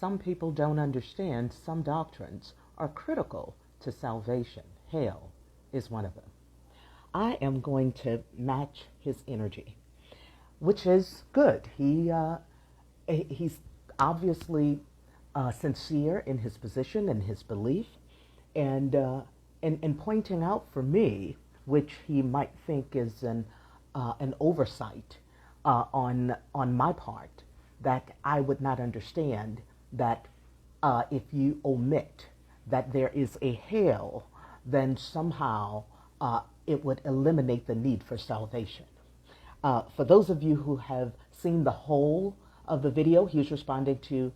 some people don't understand some doctrines are critical to salvation. Hell is one of them. I am going to match his energy, which is good. He's obviously sincere in his position and his belief, and pointing out for me, which he might think is an oversight on my part, that I would not understand that if you omit that there is a hell, then somehow it would eliminate the need for salvation. For those of you who have seen the whole of the video, he was responding to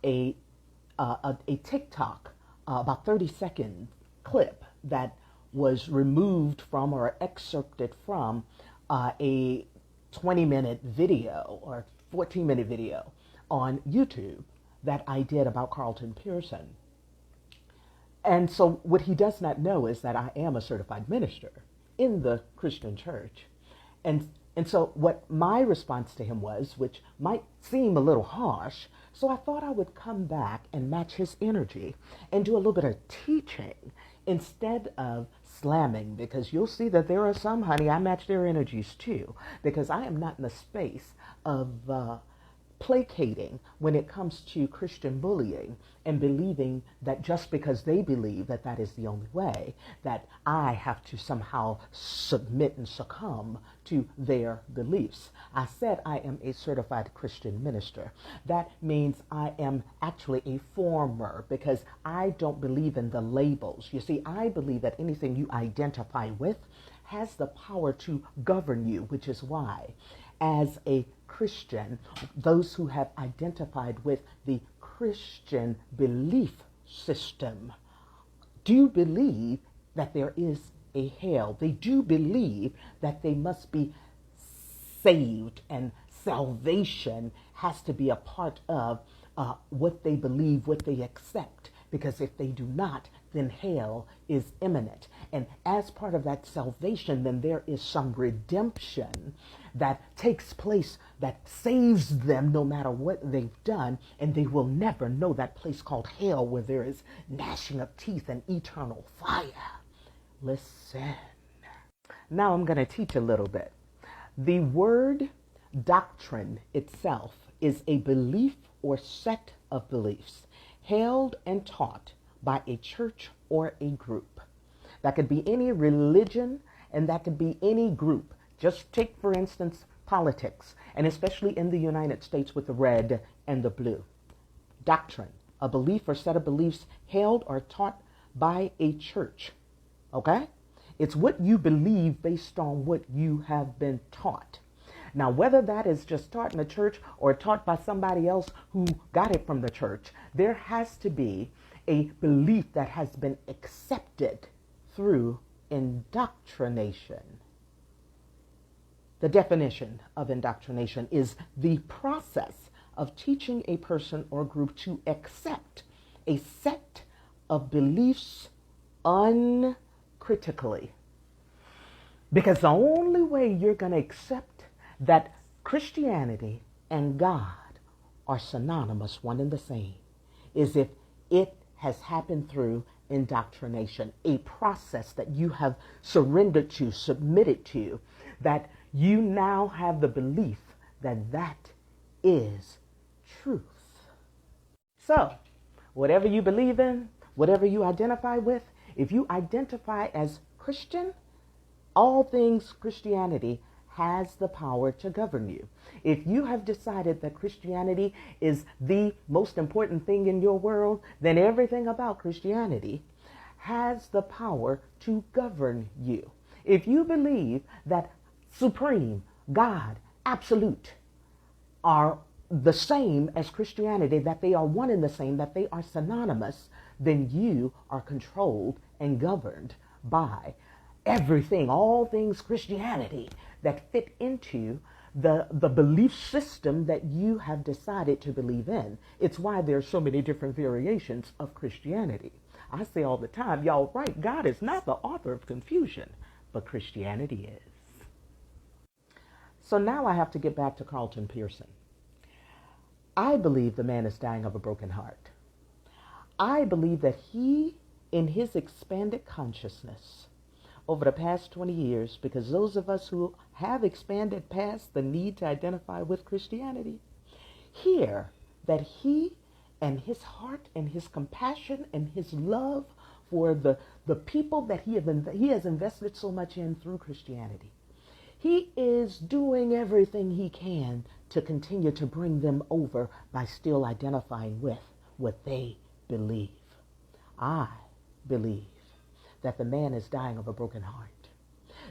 a TikTok, about 30-second clip that was removed from or excerpted from a 20-minute video or 14-minute video on YouTube that I did about Carlton Pearson. And so what he does not know is that I am a certified minister in the Christian church. And so what my response to him was, which might seem a little harsh, so I thought I would come back and match his energy and do a little bit of teaching instead of slamming, because you'll see that there are some, honey, I match their energies too, because I am not in the space of placating when it comes to Christian bullying and believing that just because they believe that that is the only way, that I have to somehow submit and succumb to their beliefs. I said I am a certified Christian minister. That means I am actually a former, because I don't believe in the labels. You see, I believe that anything you identify with has the power to govern you, which is why, as a Christian, those who have identified with the Christian belief system do believe that there is a hell. They do believe that they must be saved, and salvation has to be a part of what they believe, what they accept, because if they do not, then hell is imminent. And as part of that salvation, then there is some redemption that takes place that saves them no matter what they've done, and they will never know that place called hell where there is gnashing of teeth and eternal fire. Listen. Now I'm going to teach a little bit. The word doctrine itself is a belief or set of beliefs held and taught by a church or a group. That could be any religion, and that could be any group. Just take, for instance, politics, and especially in the United States with the red and the blue. Doctrine, a belief or set of beliefs held or taught by a church. Okay? It's what you believe based on what you have been taught. Now, whether that is just taught in the church or taught by somebody else who got it from the church, there has to be a belief that has been accepted through indoctrination. The definition of indoctrination is the process of teaching a person or group to accept a set of beliefs uncritically. Because the only way you're going to accept that Christianity and God are synonymous, one and the same, is if it has happened through indoctrination, a process that you have surrendered to, submitted to, that you now have the belief that that is truth. So, whatever you believe in, whatever you identify with, if you identify as Christian, all things Christianity has the power to govern you. If you have decided that Christianity is the most important thing in your world, then everything about Christianity has the power to govern you. If you believe that supreme, God, absolute, are the same as Christianity, that they are one and the same, that they are synonymous, then you are controlled and governed by everything, all things Christianity that fit into the belief system that you have decided to believe in. It's why there's so many different variations of Christianity. I say all the time, y'all right, God is not the author of confusion, but Christianity is. So now I have to get back to Carlton Pearson. I believe the man is dying of a broken heart. I believe that he, in his expanded consciousness over the past 20 years, because those of us who have expanded past the need to identify with Christianity, hear that he and his heart and his compassion and his love for the people that he has invested so much in through Christianity, he is doing everything he can to continue to bring them over by still identifying with what they believe. I believe that the man is dying of a broken heart.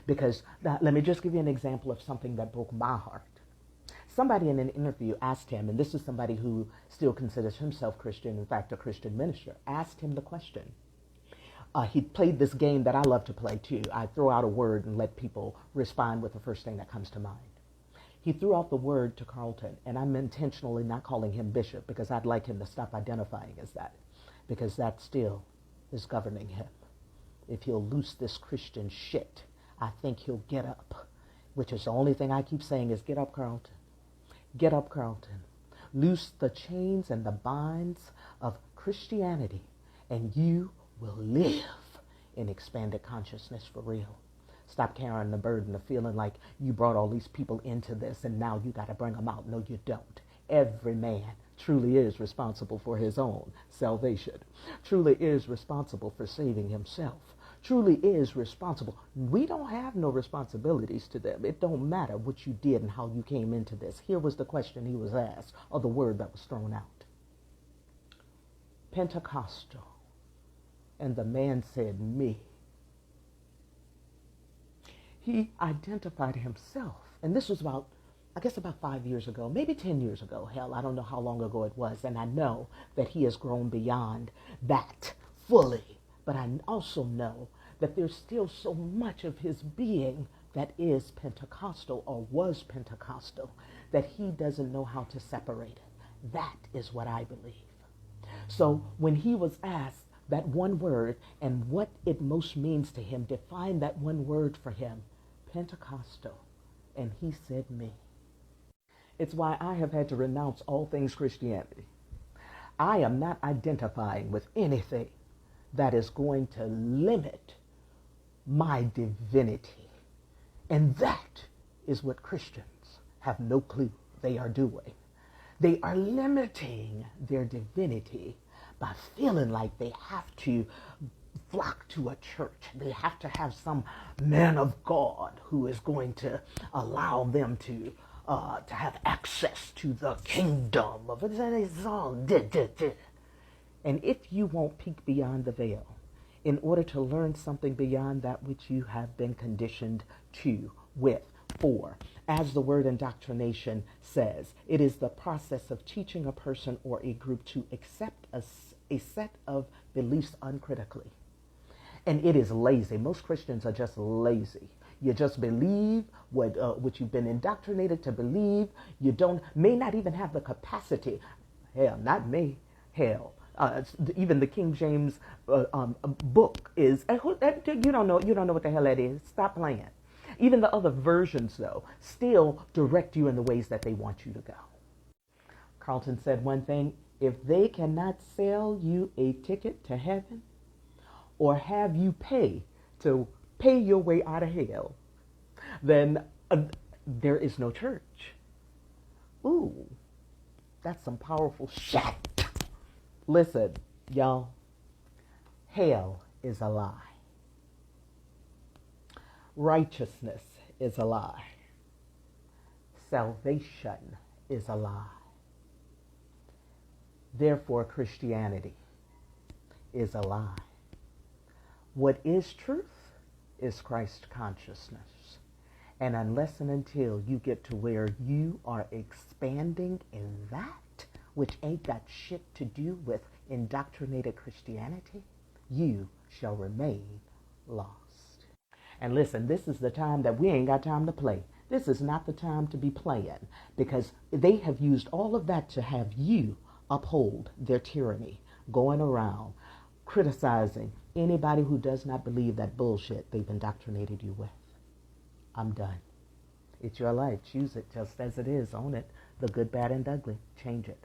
Because let me just give you an example of something that broke my heart. Somebody in an interview asked him, and this is somebody who still considers himself Christian, in fact, a Christian minister, asked him the question. He played this game that I love to play too. I throw out a word and let people respond with the first thing that comes to mind. He threw out the word to Carlton, and I'm intentionally not calling him bishop because I'd like him to stop identifying as that, because that still is governing him. If he'll loose this Christian shit, I think he'll get up, which is the only thing I keep saying is get up, Carlton. Get up, Carlton. Loose the chains and the binds of Christianity, and you will live in expanded consciousness for real. Stop carrying the burden of feeling like you brought all these people into this and now you got to bring them out. No, you don't. Every man truly is responsible for his own salvation, truly is responsible for saving himself, truly is responsible. We don't have no responsibilities to them. It don't matter what you did and how you came into this. Here was the question he was asked, or the word that was thrown out. Pentecostal. And the man said, me. He identified himself. And this was about 5 years ago, maybe 10 years ago. Hell, I don't know how long ago it was. And I know that he has grown beyond that fully. But I also know that there's still so much of his being that is Pentecostal or was Pentecostal that he doesn't know how to separate it. That is what I believe. So when he was asked that one word and what it most means to him, define that one word for him, Pentecostal. And he said me. It's why I have had to renounce all things Christianity. I am not identifying with anything that is going to limit my divinity. And that is what Christians have no clue they are doing. They are limiting their divinity by feeling like they have to flock to a church. They have to have some man of God who is going to allow them to have access to the kingdom of it. And if you won't peek beyond the veil in order to learn something beyond that which you have been conditioned to, with, for, as the word indoctrination says, it is the process of teaching a person or a group to accept a set of beliefs uncritically. And it is lazy. Most Christians are just lazy. You just believe what you've been indoctrinated to believe. You may not even have the capacity. Hell, not me. Hell, even the King James book is. You don't know what the hell that is. Stop playing. Even the other versions, though, still direct you in the ways that they want you to go. Carlton said one thing: if they cannot sell you a ticket to heaven, or have you pay your way out of hell, then there is no church. Ooh, that's some powerful shit. Listen, y'all, hell is a lie. Righteousness is a lie. Salvation is a lie. Therefore, Christianity is a lie. What is truth is Christ consciousness. And unless and until you get to where you are expanding in that, which ain't got shit to do with indoctrinated Christianity, you shall remain lost. And listen, this is the time that we ain't got time to play. This is not the time to be playing, because they have used all of that to have you uphold their tyranny, going around criticizing anybody who does not believe that bullshit they've indoctrinated you with. I'm done. It's your life. Choose it just as it is. Own it. The good, bad, and ugly. Change it.